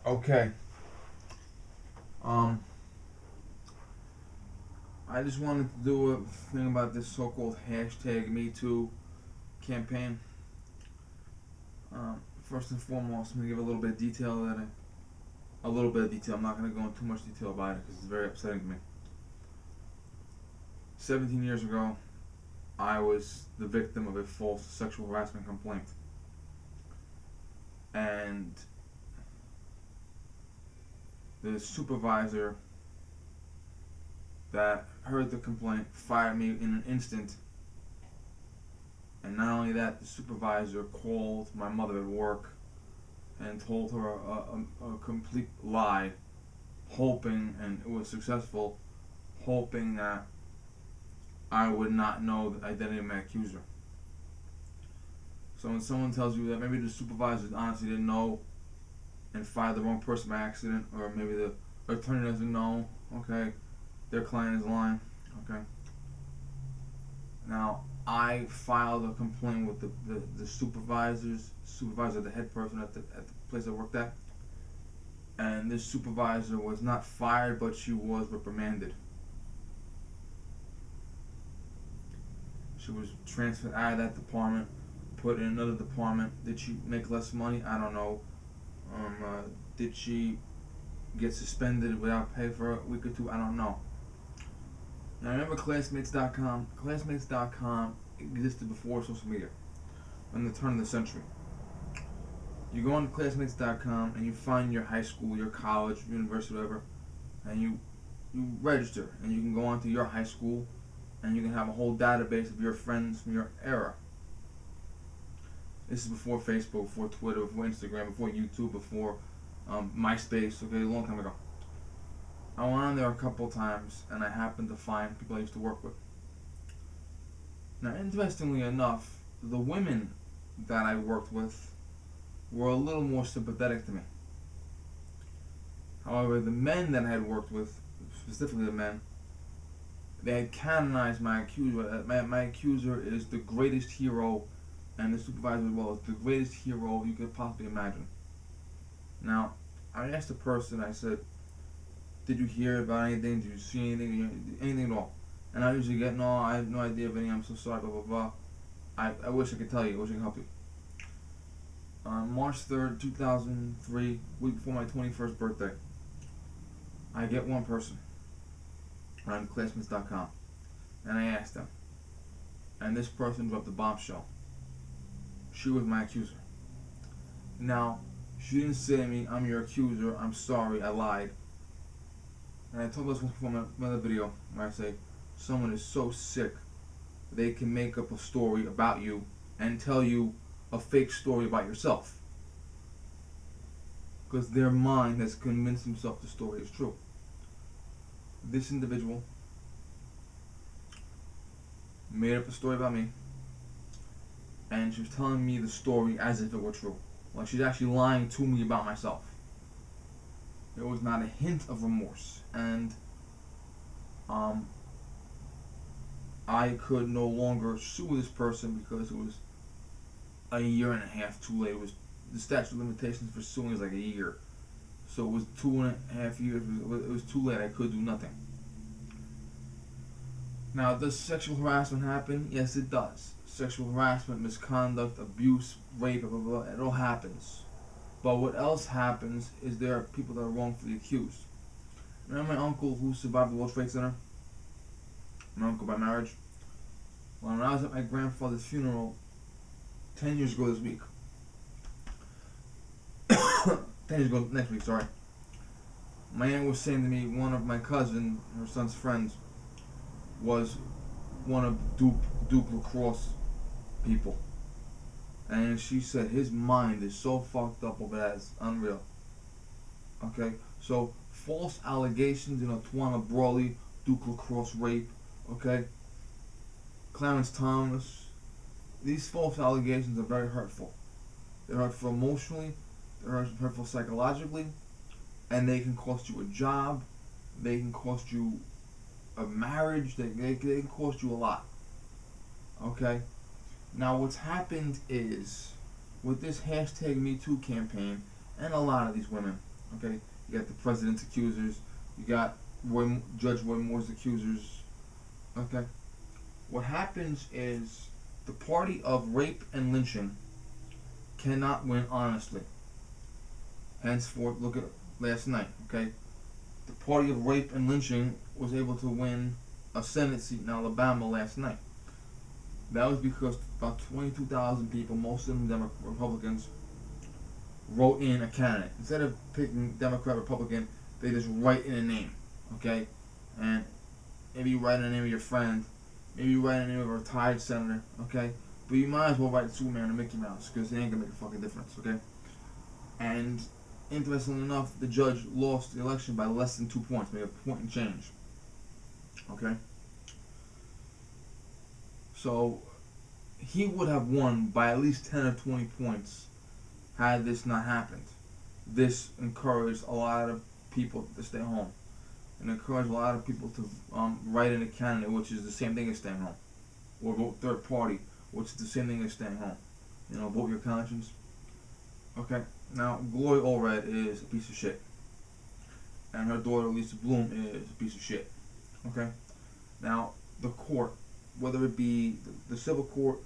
Okay. Um, I just wanted to do a thing about this so-called hashtag #MeToo campaign. First and foremost, I'm gonna give a little bit of detail a little bit of detail. I'm not gonna go into too much detail about it because it's very upsetting to me. 17 years ago, I was the victim of a false sexual harassment complaint, and the supervisor that heard the complaint fired me in an instant. And not only that, the supervisor called my mother at work and told her a complete lie, hoping, and it was successful, hoping that I would not know the identity of my accuser. So when someone tells you that maybe the supervisor honestly didn't know and fired the wrong person by accident, or maybe the attorney doesn't know, okay, their client is lying, okay. Now, I filed a complaint with the supervisor, the head person at the place I worked at, and this supervisor was not fired, but she was reprimanded. She was transferred out of that department, put in another department. Did she make less money? I don't know. Did she get suspended without pay for a week or two? I don't know. Now, I remember Classmates.com. Classmates.com existed before social media, in the turn of the century. You go on to Classmates.com and you find your high school, your college, university, whatever, and you register, and you can go on to your high school, and you can have a whole database of your friends from your era. This is before Facebook, before Twitter, before Instagram, before YouTube, before MySpace. Okay, a long time ago. I went on there a couple times, and I happened to find people I used to work with. Now, interestingly enough, the women that I worked with were a little more sympathetic to me. However, the men that I had worked with, specifically the men, they had canonized my accuser. My accuser is the greatest hero, and the supervisor as well is the greatest hero you could possibly imagine. Now, I asked the person, I said, did you hear about anything? Did you see anything? Anything at all? And I usually get, no, I have no idea of anything. I'm so sorry, blah, blah, blah. I wish I could tell you. I wish I could help you. On March 3rd, 2003, week before my 21st birthday, I get one person on Classmates.com, and I asked them. And this person dropped a bombshell. She was my accuser. Now, she didn't say to me, I'm your accuser, I'm sorry, I lied. And I told this once before my other video where I say, someone is so sick they can make up a story about you and tell you a fake story about yourself. Because their mind has convinced themselves the story is true. This individual made up a story about me, and she was telling me the story as if it were true. Like she's actually lying to me about myself. There was not a hint of remorse, and I could no longer sue this person because it was a year and a half too late. It was the statute of limitations for suing is like a year, so it was 2.5 years. It was too late. I could do nothing. Now, does sexual harassment happen? Yes, it does. Sexual harassment, misconduct, abuse, rape, blah, blah, blah, it all happens. But what else happens is there are people that are wrongfully accused. Remember my uncle who survived the World Trade Center? My uncle by marriage? Well, when I was at my grandfather's funeral 10 years ago this week, 10 years ago next week, sorry, my aunt was saying to me one of my cousin, her son's friends, was one of Duke lacrosse people. And she said his mind is so fucked up over that, it's unreal. Okay? So, false allegations, Tawana Brawley, Duke lacrosse rape, okay? Clarence Thomas. These false allegations are very hurtful. They're hurtful emotionally, they're hurtful psychologically, and they can cost you a job, they can cost you a marriage, they can cost you a lot. Okay? Now, what's happened is, with this hashtag #MeToo campaign, and a lot of these women, Okay, you got the president's accusers. You got Judge Roy Moore's accusers. Okay, what happens is the party of rape and lynching cannot win honestly. Henceforth, look at last night. Okay, the party of rape and lynching was able to win a Senate seat in Alabama last night. That was because about 22,000 people, most of them Republicans, wrote in a candidate. Instead of picking Democrat, Republican, they just write in a name, okay? And maybe you write in the name of your friend, maybe you write in the name of a retired senator, okay? But you might as well write Superman or Mickey Mouse, because it ain't gonna make a fucking difference, okay? And interestingly enough, the judge lost the election by less than 2 points, maybe a point and change, okay? So he would have won by at least 10 or 20 points had this not happened. This encouraged a lot of people to stay home, and encouraged a lot of people to write in a candidate, which is the same thing as staying home, or vote third party, which is the same thing as staying home. You know, vote your conscience. Okay. Now, Gloria Allred is a piece of shit, and her daughter Lisa Bloom is a piece of shit. Okay. Now, the court, whether it be the civil court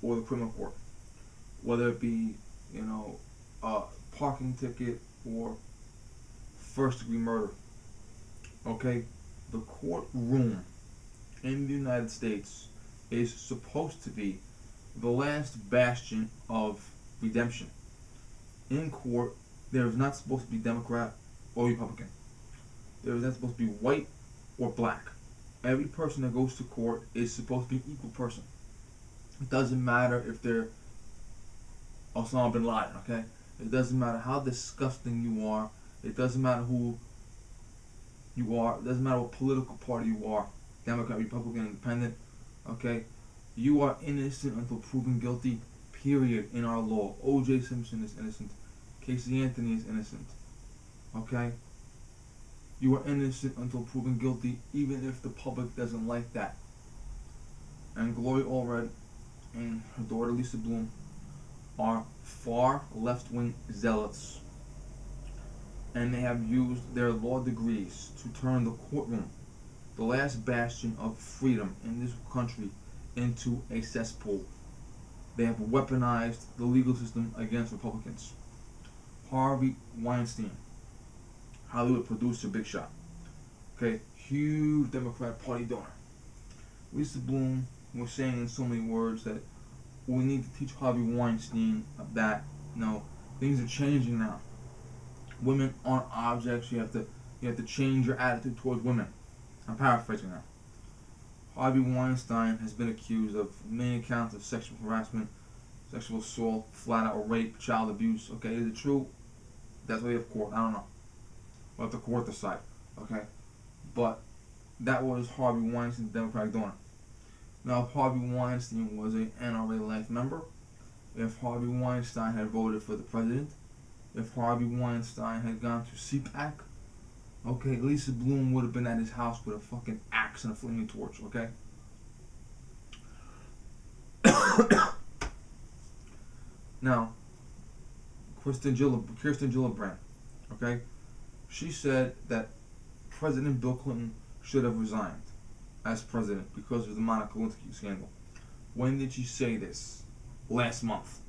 or the criminal court, whether it be, you know, a parking ticket or first-degree murder, okay, the courtroom in the United States is supposed to be the last bastion of redemption. In court, there is not supposed to be Democrat or Republican. There is not supposed to be white or black. Every person that goes to court is supposed to be an equal person. It doesn't matter if they're Osama bin Laden, okay? It doesn't matter how disgusting you are. It doesn't matter who you are. It doesn't matter what political party you are. Democrat, Republican, Independent, okay? You are innocent until proven guilty, period, in our law. O.J. Simpson is innocent. Casey Anthony is innocent, okay? You are innocent until proven guilty, even if the public doesn't like that. And Gloria Allred and her daughter Lisa Bloom are far left-wing zealots, and they have used their law degrees to turn the courtroom, the last bastion of freedom in this country, into a cesspool. They have weaponized the legal system against Republicans. Harvey Weinstein, Hollywood producer, big shot, okay, huge Democrat Party donor. Lisa Bloom was saying in so many words that we need to teach Harvey Weinstein that, you know, things are changing now. Women aren't objects. You have to change your attitude towards women. I'm paraphrasing now. Harvey Weinstein has been accused of many counts of sexual harassment, sexual assault, flat out rape, child abuse. Okay, is it true? That's what we have court. I don't know. We'll have the court decide. Okay, but that was Harvey Weinstein's Democratic donor. Now, if Harvey Weinstein was an NRA Life member, if Harvey Weinstein had voted for the president, if Harvey Weinstein had gone to CPAC, okay, Lisa Bloom would have been at his house with a fucking axe and a flaming torch, okay? Now, Kirsten Gillibrand, okay? She said that President Bill Clinton should have resigned as president because of the Monica Lewinsky scandal. When did she say this? Last month.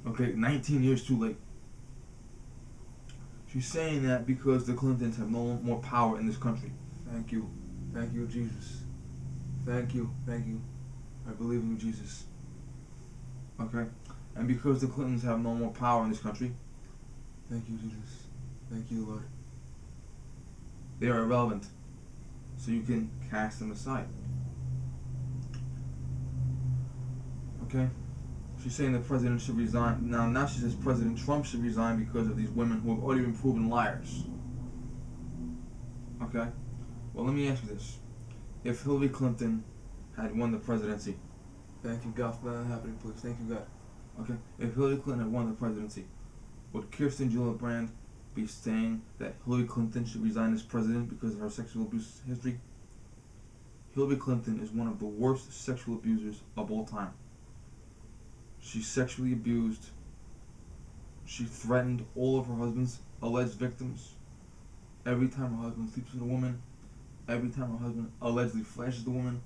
Okay, 19 years too late. She's saying that because the Clintons have no more power in this country. Thank you. Thank you, Jesus. Thank you. Thank you. I believe in you, Jesus. Okay? And because the Clintons have no more power in this country, thank you, Jesus. Thank you, Lord. They are irrelevant. So you can cast them aside. Okay? She's saying the president should resign. Now she says President Trump should resign because of these women who have already been proven liars. Okay? Well, let me ask you this. If Hillary Clinton had won the presidency, thank you, God, for that happening, please. Thank you, God. Okay? If Hillary Clinton had won the presidency, would Kirsten Gillibrand be saying that Hillary Clinton should resign as president because of her sexual abuse history? Hillary Clinton is one of the worst sexual abusers of all time. She sexually abused She threatened all of her husband's alleged victims. Every time her husband sleeps with a woman, every time her husband allegedly flashes the woman,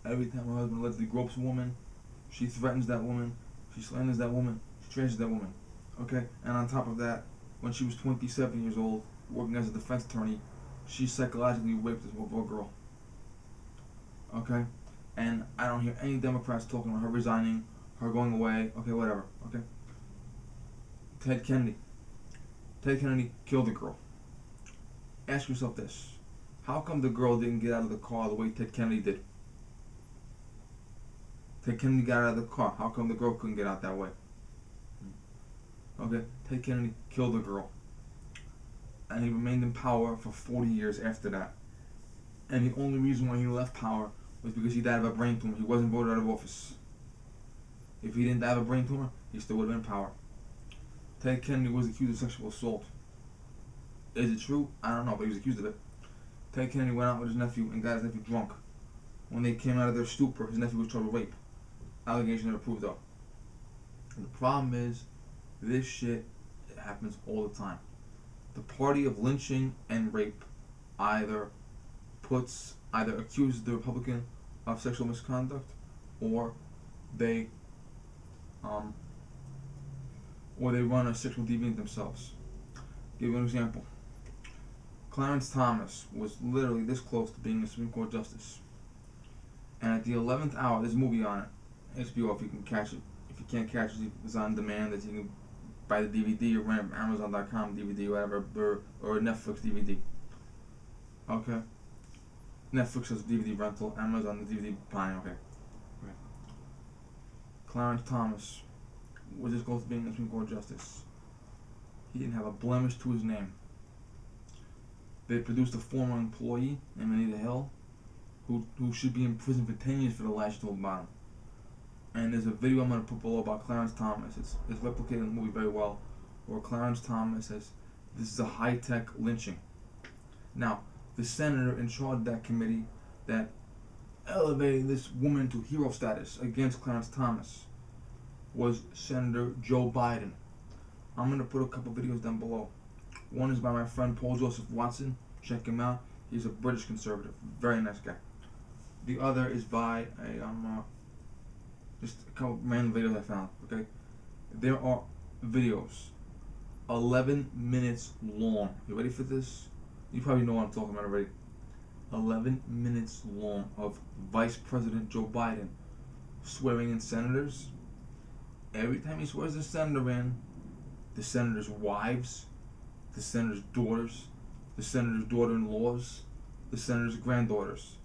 every time her husband allegedly gropes a woman, she threatens that woman, she slanders that woman, she trashes that woman. Okay? And on top of that, when she was 27 years old, working as a defense attorney, she psychologically raped this little girl. Okay? And I don't hear any Democrats talking about her resigning, her going away, okay, whatever. Okay? Ted Kennedy. Ted Kennedy killed the girl. Ask yourself this. How come the girl didn't get out of the car the way Ted Kennedy did? Ted Kennedy got out of the car. How come the girl couldn't get out that way? Okay, Ted Kennedy killed the girl. And he remained in power for 40 years after that. And the only reason why he left power was because he died of a brain tumor. He wasn't voted out of office. If he didn't die of a brain tumor, he still would have been in power. Ted Kennedy was accused of sexual assault. Is it true? I don't know, but he was accused of it. Ted Kennedy went out with his nephew and got his nephew drunk. When they came out of their stupor, his nephew was charged with rape. Allegation never proved though. And the problem is, this shit happens all the time. The party of lynching and rape either accuses the Republican of sexual misconduct, or they run a sexual deviant themselves. Give you an example. Clarence Thomas was literally this close to being a Supreme Court justice. And at the 11th hour, there's a movie on it. HBO, if you can catch it. If you can't catch it, it's on demand, that you can buy the DVD or rent Amazon.com DVD, whatever, or Netflix DVD. Okay? Netflix has DVD rental, Amazon the DVD buying, okay. Clarence Thomas was this close to being a Supreme Court justice. He didn't have a blemish to his name. They produced a former employee named Anita Hill, who should be in prison for 10 years for the lie she told about him. And there's a video I'm going to put below about Clarence Thomas. It's replicated in the movie very well, where Clarence Thomas says, this is a high-tech lynching. Now, the senator in charge of that committee that elevated this woman to hero status against Clarence Thomas was Senator Joe Biden. I'm going to put a couple videos down below. One is by my friend Paul Joseph Watson. Check him out. He's a British conservative. Very nice guy. The other is by just a couple random videos I found. Okay, there are videos 11 minutes long. You ready for this? You probably know what I'm talking about already. 11 minutes long of Vice President Joe Biden swearing in senators. Every time he swears a senator in, the senator's wives, the senator's daughters, the senator's daughter-in-laws, the senator's granddaughters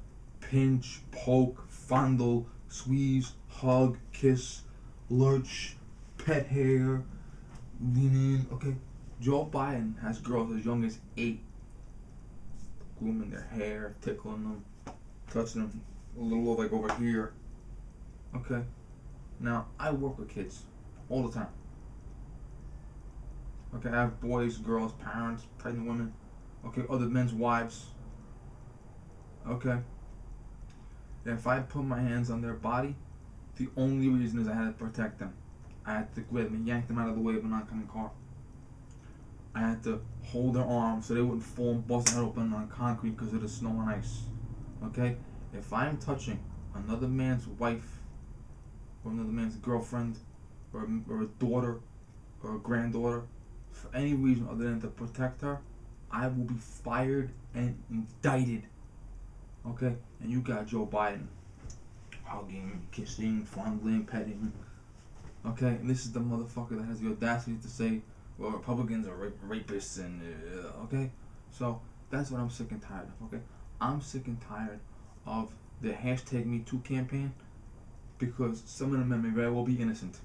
pinch, poke, fondle, squeeze, hug, kiss, lurch, pet hair, lean in. Okay, Joe Biden has girls as young as 8 grooming their hair, tickling them, touching them a little like over here. Okay, now I work with kids all the time. Okay, I have boys, girls, parents, pregnant women. Okay, other men's wives. Okay. If I put my hands on their body, the only reason is I had to protect them. I had to grab them and yank them out of the way of an oncoming car. I had to hold their arms so they wouldn't fall and bust their head open on concrete because of the snow and ice. Okay? If I'm touching another man's wife, or another man's girlfriend, or a daughter, or a granddaughter, for any reason other than to protect her, I will be fired and indicted. Okay? And you got Joe Biden hugging, kissing, fondling, petting. Okay? And this is the motherfucker that has the audacity to say, well, Republicans are rapists and, okay? So, that's what I'm sick and tired of, okay? I'm sick and tired of the hashtag #MeToo campaign, because some of the men may very well be innocent.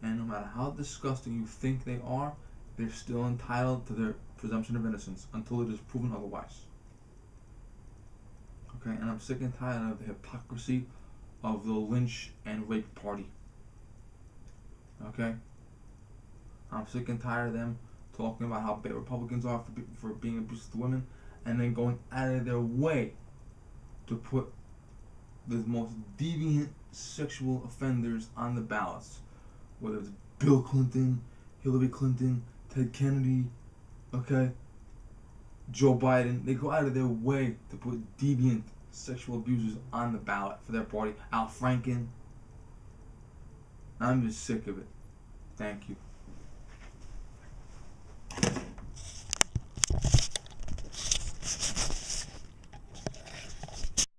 And no matter how disgusting you think they are, they're still entitled to their presumption of innocence until it is proven otherwise. Okay, and I'm sick and tired of the hypocrisy of the lynch and rape party. Okay? I'm sick and tired of them talking about how bad Republicans are for being abusive to women, and then going out of their way to put the most deviant sexual offenders on the ballots. Whether it's Bill Clinton, Hillary Clinton, Ted Kennedy, okay, Joe Biden. They go out of their way to put deviant sexual abusers on the ballot for their party. Al Franken. I'm just sick of it. Thank you.